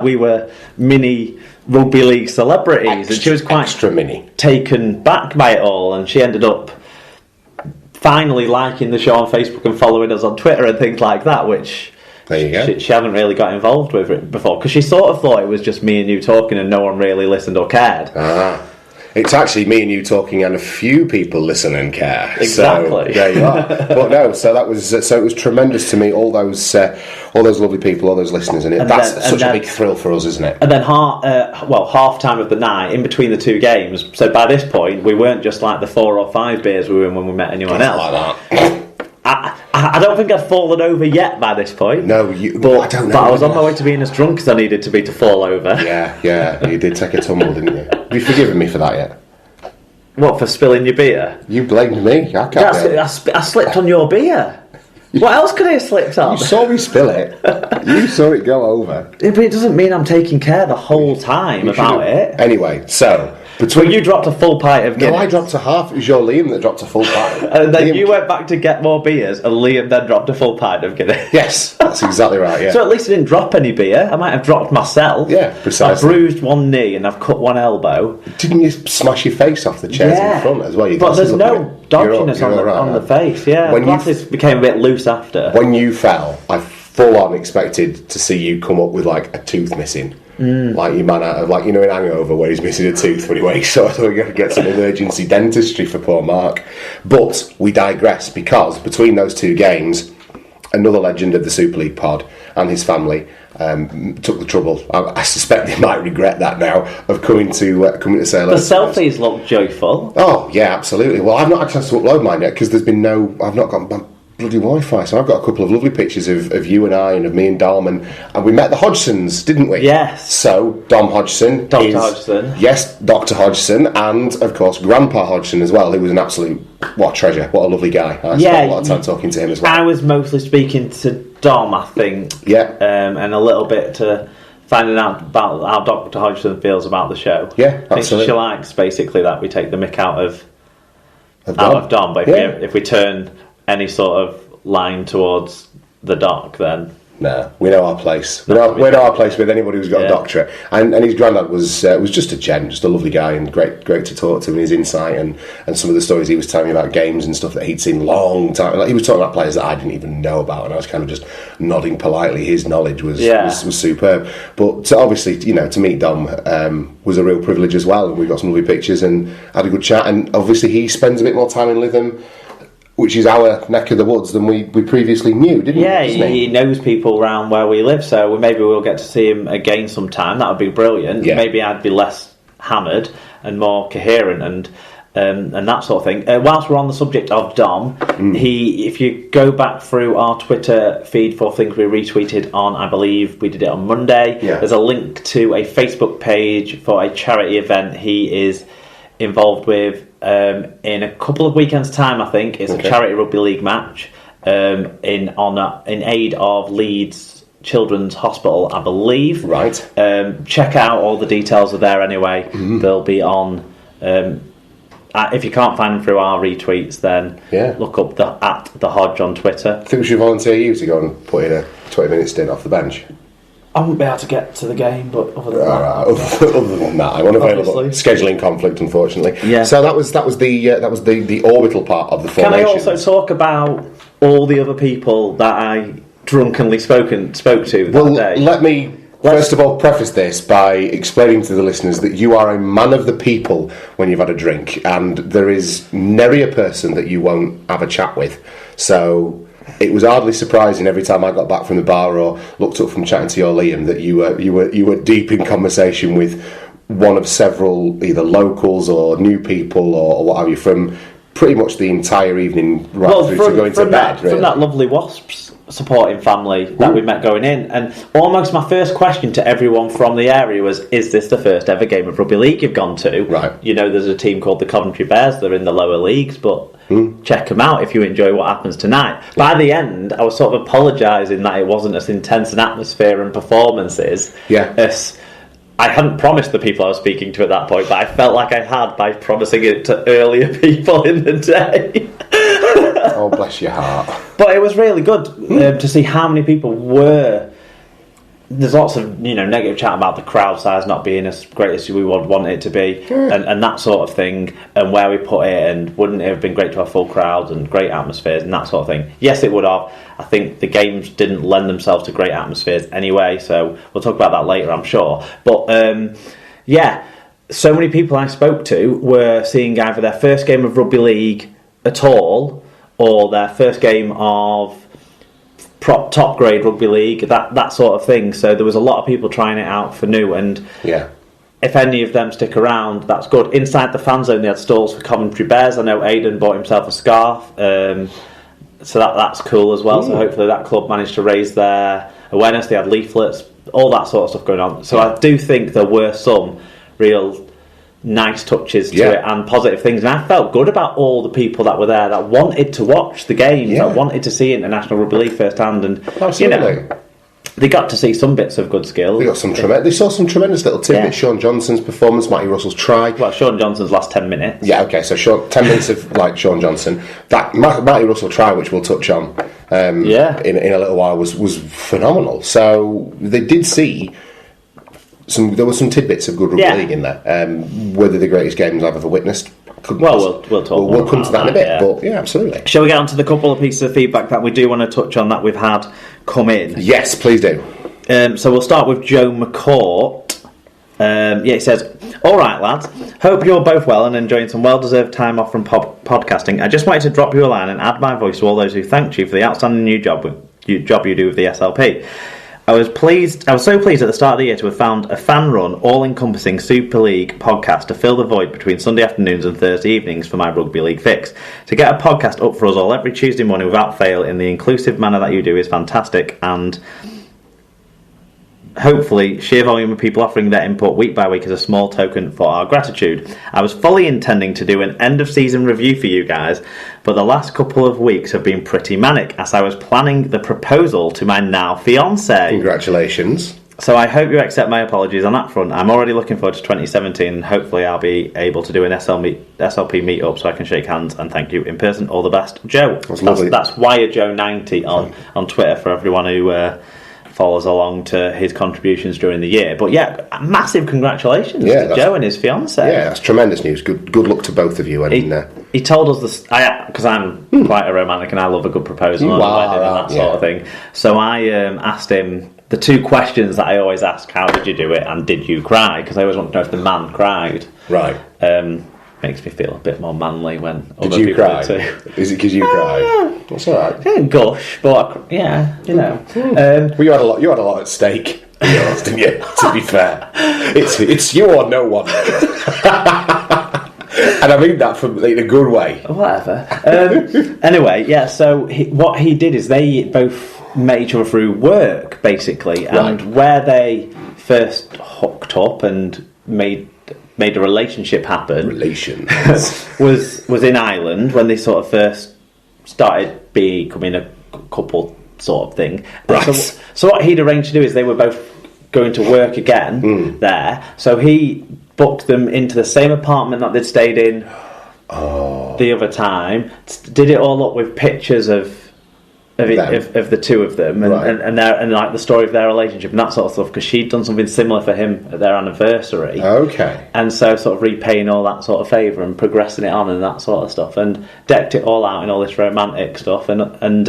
we were mini rugby league celebrities, and she was quite extra mini taken back by it all, and she ended up finally liking the show on Facebook and following us on Twitter and things like that, which there you go. She hadn't really got involved with it before, because she sort of thought it was just me and you talking and no one really listened or cared. It's actually me and you talking, and a few people listen and care. Exactly. So there you are. But no, so that was so it was tremendous to meet all those lovely people, all those listeners, and that's such a big thrill for us, isn't it? And then half time of the night in between the two games. So by this point, we weren't just like the 4 or 5 beers we were in when we met anyone else. Like that. I don't think I'd fallen over yet by this point. No, but I don't know. But I was on my way to being as drunk as I needed to be to fall over. Yeah, you did take a tumble, didn't you? Have you forgiven me for that yet? What, for spilling your beer? You blamed me. I can't. I slipped on your beer. What else could I have slipped on? You saw me spill it. You saw it go over. Yeah, but it doesn't mean I'm taking care the whole time about it. Anyway, so... Well, you dropped a full pint of Guinness. No, I dropped a half. It was your Liam that dropped a full pint. And then you went back to get more beers, and Liam then dropped a full pint of Guinness. Yes, that's exactly right, yeah. So at least I didn't drop any beer. I might have dropped myself. Yeah, precisely. I've bruised one knee and I've cut one elbow. Didn't you smash your face off the chairs in front as well? But there's no dodginess on the face, yeah. The glasses became a bit loose after. When you fell, I full on expected to see you come up with like a tooth missing. Like your man out of, like, you know, in Hangover where he's missing a tooth when he wakes up. I thought we were going to get some emergency dentistry for poor Mark. But we digress, because between those two games, another legend of the Super League pod and his family took the trouble. I suspect they might regret that now, of coming to say hello. The selfies look joyful. Oh yeah, absolutely. Well, I've not had a chance to upload mine yet because I've not got my bloody Wi-Fi, so I've got a couple of lovely pictures of you and I and of me and Dom, and we met the Hodgsons, didn't we? Yes. So Dom Hodgson, Hodgson. Yes, Dr. Hodgson, and of course Grandpa Hodgson as well, who was an absolute treasure. What a lovely guy. I spent a lot of time talking to him as well. I was mostly speaking to Dom, I think. Yeah. And a little bit to finding out about how Dr. Hodgson feels about the show. Yeah, absolutely. She likes basically that we take the mick out of Dom, but if we turn any sort of line towards the doc, then no, we know our place. We know our place with anybody who's got a doctorate. And his granddad was just a gent, just a lovely guy, and great to talk to, and his insight and some of the stories he was telling me about games and stuff that he'd seen long time. Like, he was talking about players that I didn't even know about, and I was kind of just nodding politely. His knowledge was superb. But obviously, you know, to meet Dom was a real privilege as well, and we got some lovely pictures and had a good chat. And obviously, he spends a bit more time in Lytham, which is our neck of the woods, than we previously knew, didn't he? Yeah, he knows people around where we live, so maybe we'll get to see him again sometime. That would be brilliant. Yeah. Maybe I'd be less hammered and more coherent and that sort of thing. Whilst we're on the subject of Dom, if you go back through our Twitter feed for things we retweeted on, I believe we did it on Monday, there's a link to a Facebook page for a charity event he is involved with in a couple of weekends' time. I think it's a charity rugby league match in aid of Leeds Children's Hospital, I believe. Right. Check out, all the details are there anyway. They'll be on. If you can't find them through our retweets, then look up the Hodge on Twitter. I think we should volunteer you to go and put in a 20-minute stint off the bench. I wouldn't be able to get to the game, but other than other than that, I'm unavailable. Scheduling conflict, unfortunately. Yeah. So that was the orbital part of the formation. Can I also talk about all the other people that I drunkenly spoke to that day? Let me first of all preface this by explaining to the listeners that you are a man of the people when you've had a drink, and there is nary a person that you won't have a chat with. So it was hardly surprising every time I got back from the bar or looked up from chatting to your Liam that you were deep in conversation with one of several either locals or new people or what have you, from pretty much the entire evening through to going to bed. From that lovely Wasps supporting family that we met going in, and almost my first question to everyone from the area was, is this the first ever game of rugby league you've gone to? Right. You know, there's a team called the Coventry Bears, they're in the lower leagues, but check them out if you enjoy what happens tonight. By the end, I was sort of apologising that it wasn't as intense an atmosphere and performances as I hadn't promised the people I was speaking to at that point, but I felt like I had by promising it to earlier people in the day. Oh, bless your heart. But it was really good to see how many people were there's lots of negative chat about the crowd size not being as great as we would want it to be, and that sort of thing, and where we put it, and wouldn't it have been great to have full crowds and great atmospheres and that sort of thing. Yes, it would have. I think the games didn't lend themselves to great atmospheres anyway, so we'll talk about that later, I'm sure. But so many people I spoke to were seeing either their first game of rugby league at all, or their first game of top grade rugby league, that sort of thing. So there was a lot of people trying it out for new, and if any of them stick around, that's good. Inside the fan zone, they had stalls for Coventry Bears. I know Aidan bought himself a scarf, so that's cool as well. Ooh. So hopefully that club managed to raise their awareness. They had leaflets, all that sort of stuff going on. So I do think there were some real nice touches to it and positive things, and I felt good about all the people that were there that wanted to watch the games, that wanted to see International Rugby League firsthand, and they got to see some bits of good skill. They saw some tremendous little tidbits. Sean Johnson's performance, Matty Russell's try. Well, Sean Johnson's last 10 minutes. Yeah, okay, so 10 minutes of Sean Johnson. That Matty Russell try, which we'll touch on in a little while, was phenomenal. So they did see. There were some tidbits of good rugby league in there. Whether the greatest games I've ever witnessed. We'll talk. We'll come to that in a bit. But absolutely. Shall we get on to the couple of pieces of feedback that we do want to touch on that we've had come in? Yes, please do. So we'll start with Joe McCourt. He says, "All right, lads. Hope you're both well and enjoying some well-deserved time off from podcasting. I just wanted to drop you a line and add my voice to all those who thanked you for the outstanding new job you do with the SLP. I was so pleased at the start of the year to have found a fan-run, all-encompassing Super League podcast to fill the void between Sunday afternoons and Thursday evenings for my rugby league fix. To get a podcast up for us all every Tuesday morning without fail in the inclusive manner that you do is fantastic, and hopefully sheer volume of people offering their input week by week is a small token for our gratitude. I was fully intending to do an end-of-season review for you guys, but the last couple of weeks have been pretty manic as I was planning the proposal to my now fiancée. Congratulations. So I hope you accept my apologies on that front. I'm already looking forward to 2017, and hopefully I'll be able to do an SLP meet-up so I can shake hands and thank you in person. All the best, Joe." That's WireJoe90 on Twitter for everyone who follows along to his contributions during the year. But massive congratulations to Joe and his fiancée. Yeah, that's tremendous news. Good luck to both of you. He told us this because I'm quite a romantic and I love a good proposal and a wedding and that sort of thing. So I asked him the two questions that I always ask: how did you do it, and did you cry? Because I always want to know if the man cried. Right. Makes me feel a bit more manly when did other you people cry? do too. Is it because you cried? That's all right. I didn't gush, but Well, you had a lot at stake, didn't you? To be fair, it's you or no one, and I mean that in a good way. Whatever. Anyway, so what he did is they both met each other through work, basically, and where they first hooked up and made a relationship happen. was in Ireland when they sort of first started becoming a couple sort of thing. Right. So what he'd arranged to do is they were both going to work again there. So he booked them into the same apartment that they'd stayed in the other time. Did it all up with pictures of the two of them and like the story of their relationship and that sort of stuff, because she'd done something similar for him at their anniversary. Okay. And so sort of repaying all that sort of favour and progressing it on and that sort of stuff, and decked it all out in all this romantic stuff, and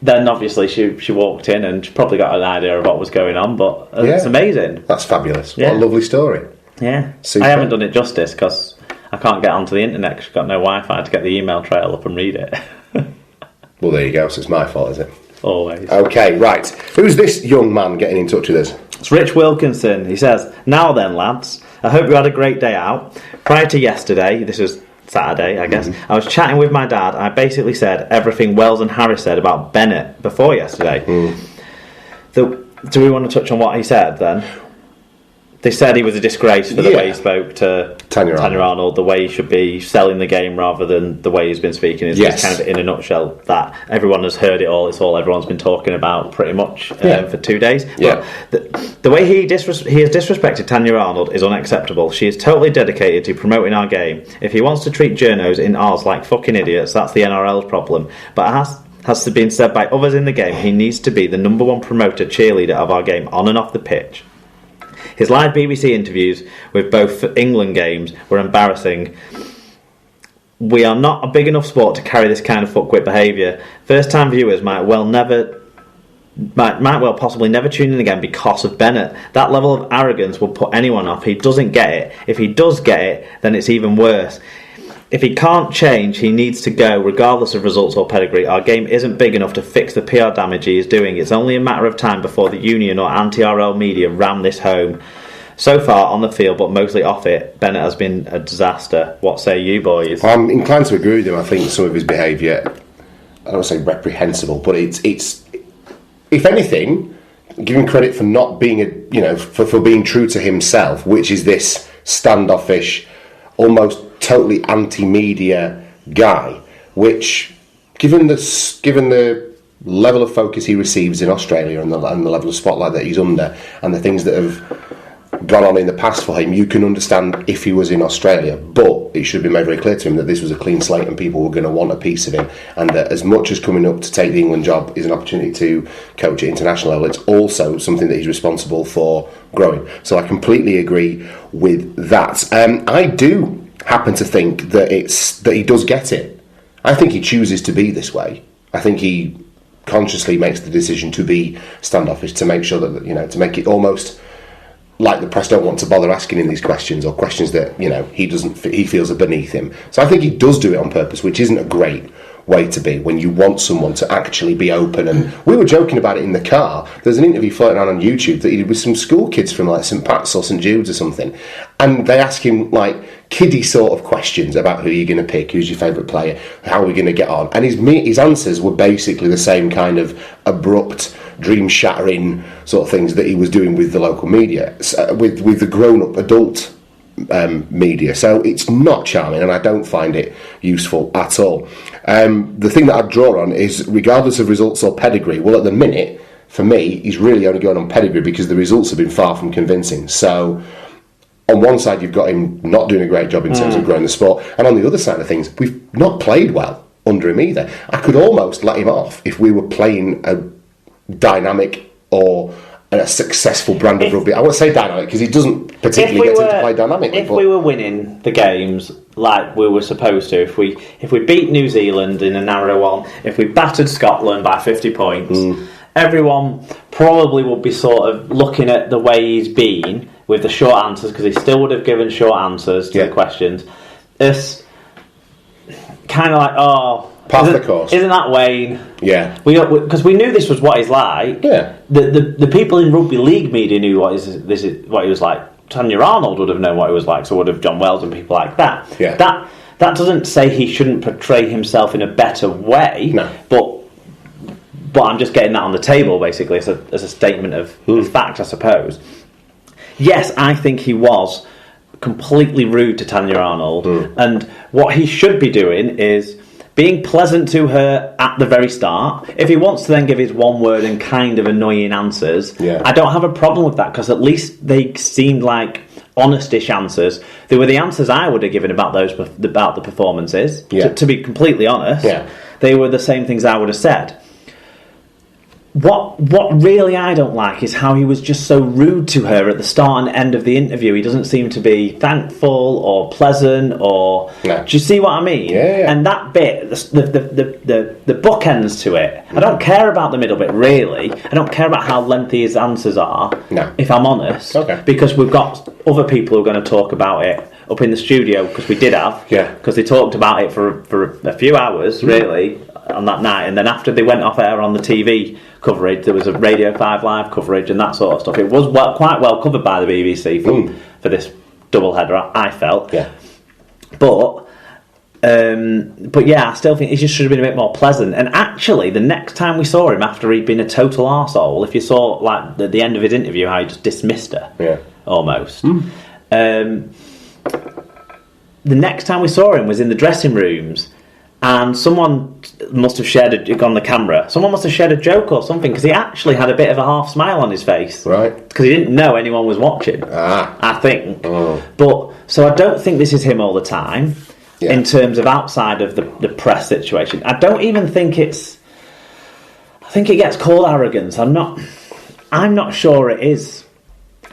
then obviously she walked in and she probably got an idea of what was going on, but it's amazing. That's fabulous. What a lovely story. Yeah. Super. I haven't done it justice because I can't get onto the internet because I've got no Wi-Fi to get the email trail up and read it. Well, there you go. So it's my fault, is it? Always. Okay, right. Who's this young man getting in touch with us? It's Rich Wilkinson. He says, "Now then, lads, I hope you had a great day out. Prior to yesterday," this was Saturday, I guess, I was chatting with my dad. I basically said everything Wells and Harris said about Bennett before yesterday. Do we want to touch on what he said then? They said he was a disgrace for the way he spoke to Tanya Arnold, the way he should be selling the game rather than the way he's been speaking. Is kind of in a nutshell that everyone has heard it all. It's all everyone's been talking about pretty much for 2 days. Yeah. But the way he has disrespected Tanya Arnold is unacceptable. She is totally dedicated to promoting our game. If he wants to treat journos in Oz like fucking idiots, that's the NRL's problem. But has been said by others in the game, he needs to be the number one promoter cheerleader of our game, on and off the pitch. His live BBC interviews with both England games were embarrassing. We are not a big enough sport to carry this kind of fuckwit behaviour. First-time viewers might well possibly never tune in again because of Bennett. That level of arrogance will put anyone off. He doesn't get it. If he does get it, then it's even worse. If he can't change, he needs to go, regardless of results or pedigree. Our game isn't big enough to fix the PR damage he is doing. It's only a matter of time before the union or anti-RL media ram this home. So far, on the field, but mostly off it, Bennett has been a disaster. What say you, boys? I'm inclined to agree with him. I think some of his behaviour, I don't want to say reprehensible, but it's if anything, give him credit for not being for being true to himself, which is this standoffish, almost totally anti-media guy, which, given the level of focus he receives in Australia and the level of spotlight that he's under and the things that have gone on in the past for him, you can understand if he was in Australia, but it should be made very clear to him that this was a clean slate and people were going to want a piece of him, and that as much as coming up to take the England job is an opportunity to coach at international level, it's also something that he's responsible for growing. So I completely agree with that. I do happen to think that he does get it. I think he chooses to be this way. I think he consciously makes the decision to be standoffish, to make sure that, to make it almost like the press don't want to bother asking him these questions, or questions that he feels are beneath him. So I think he does do it on purpose, which isn't a great way to be when you want someone to actually be open. And we were joking about it in the car. There's an interview floating around on YouTube that he did with some school kids from like St Pat's or St Jude's or something, and they ask him like kiddie sort of questions about who you're going to pick, who's your favourite player, how are we going to get on, and his answers were basically the same kind of abrupt, dream-shattering sort of things that he was doing with the local media, with the grown-up adult media. So it's not charming, and I don't find it useful at all. The thing that I'd draw on is, regardless of results or pedigree, well, at the minute, for me, he's really only going on pedigree because the results have been far from convincing. So on one side, you've got him not doing a great job in terms of growing the sport, and on the other side of things, we've not played well under him either. I could almost let him off if we were playing a dynamic or a successful brand of rugby. I won't say dynamic because he doesn't particularly get to play dynamically. If we were winning the games like we were supposed to, if we beat New Zealand in a narrow one, if we battered Scotland by 50 points, everyone probably would be sort of looking at the way he's been with the short answers, because he still would have given short answers to the questions. It's kind of like, part of the course. Isn't that Wayne? Yeah. Because we knew this was what he's like. Yeah. The people in rugby league media knew what he was like. Tanya Arnold would have known what he was like, so would have John Wells and people like that. Yeah. That doesn't say he shouldn't portray himself in a better way. No. But I'm just getting that on the table, basically, as a statement of fact, I suppose. Yes, I think he was completely rude to Tanya Arnold, and what he should be doing is being pleasant to her at the very start. If he wants to then give his one word and kind of annoying answers, I don't have a problem with that, because at least they seemed like honest-ish answers. They were the answers I would have given about the performances, to be completely honest. Yeah. They were the same things I would have said. What really I don't like is how he was just so rude to her at the start and end of the interview. He doesn't seem to be thankful or pleasant, or do you see what I mean? Yeah. And that bit, the bookends to it, I don't care about the middle bit really. I don't care about how lengthy his answers are, if I'm honest. Okay. Because we've got other people who are going to talk about it up in the studio, because we did have. Yeah. Because they talked about it for a few hours really on that night, and then after they went off air on the TV coverage, there was a Radio 5 Live coverage and that sort of stuff. It was quite well covered by the BBC for this doubleheader, I felt. Yeah. But yeah, I still think he just should have been a bit more pleasant. And actually, the next time we saw him after he'd been a total arsehole, if you saw like the end of his interview, how he just dismissed her, almost. The next time we saw him was in the dressing rooms. And someone must have shared on the camera. Someone must have shared a joke or something, because he actually had a bit of a half smile on his face, right? Because he didn't know anyone was watching. I think. But so I don't think this is him all the time. In terms of outside of the press situation, I don't even think it's think it gets called arrogance. I'm not sure it is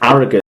arrogance.